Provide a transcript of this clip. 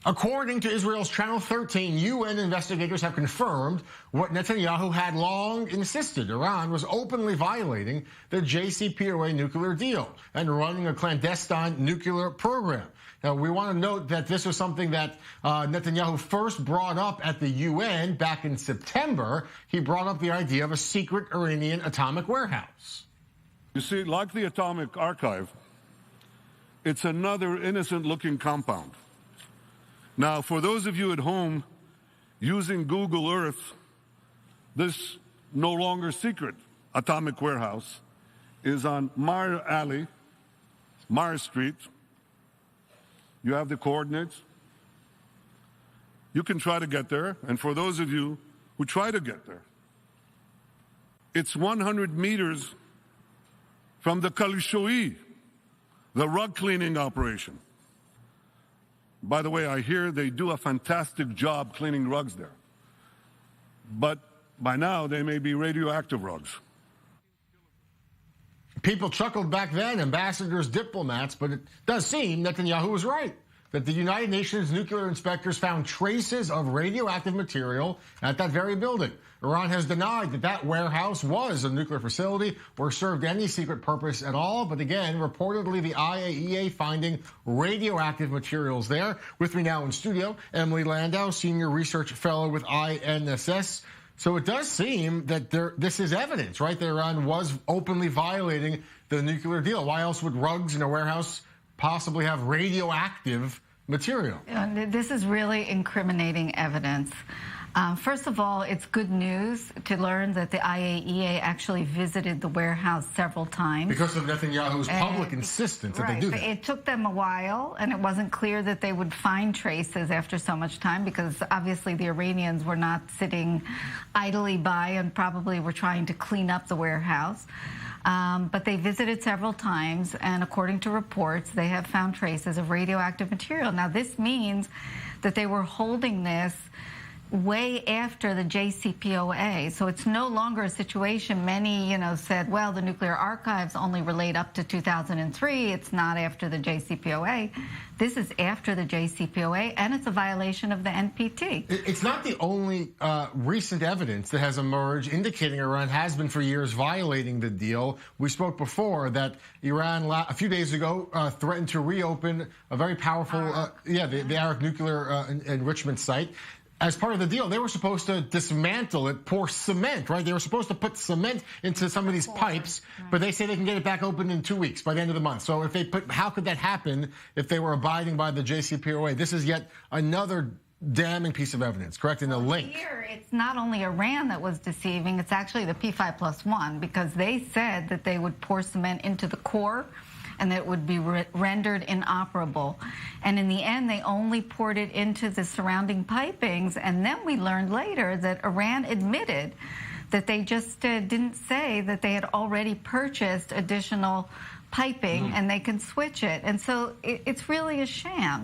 According to Israel's Channel 13, UN investigators have confirmed what Netanyahu had long insisted. Iran was openly violating the JCPOA nuclear deal and running a clandestine nuclear program. Now, we want to note that this was something that Netanyahu first brought up at the UN back in September. He brought up the idea of a secret Iranian atomic warehouse. You see, like the atomic archive, it's another innocent-looking compound. Now, for those of you at home using Google Earth, this no longer secret atomic warehouse is on Mar Alley, Mar Street. You have the coordinates. You can try to get there. And for those of you who try to get there, it's 100 meters from the Kalishoi, the rug cleaning operation. By the way, I hear they do a fantastic job cleaning rugs there. But by now, they may be radioactive rugs. People chuckled back then, ambassadors, diplomats, but it does seem Netanyahu was right, that the United Nations nuclear inspectors found traces of radioactive material at that very building. Iran has denied that that warehouse was a nuclear facility or served any secret purpose at all. But again, reportedly, the IAEA finding radioactive materials there. With me now in studio, Emily Landau, Senior Research Fellow with INSS. So it does seem that this is evidence, right? That Iran was openly violating the nuclear deal. Why else would rugs in a warehouse possibly have radioactive material? This is really incriminating evidence. First of all, it's good news to learn that the IAEA actually visited the warehouse several times. Because of Netanyahu's public insistence that they do that. It took them a while, and it wasn't clear that they would find traces after so much time, because obviously the Iranians were not sitting idly by and probably were trying to clean up the warehouse. But they visited several times, and according to reports, they have found traces of radioactive material. Now, this means that they were holding this way after the JCPOA. So it's no longer a situation. Many, said, well, the nuclear archives only relate up to 2003. It's not after the JCPOA. This is after the JCPOA, and it's a violation of the NPT. It's not the only recent evidence that has emerged indicating Iran has been for years violating the deal. We spoke before that Iran, a few days ago, threatened to reopen a very powerful, the Arak nuclear enrichment site. As part of the deal, they were supposed to dismantle it, pour cement, right? They were supposed to put cement into some of these pipes, but they say they can get it back open in 2 weeks, by the end of the month. So how could that happen if they were abiding by the JCPOA? This is yet another damning piece of evidence, correct? In the link. Here, it's not only Iran that was deceiving, it's actually the P5+1, because they said that they would pour cement into the core and that it would be rendered inoperable. And in the end, they only poured it into the surrounding pipings. And then we learned later that Iran admitted that they just didn't say that they had already purchased additional piping and they can switch it. And so it's really a sham.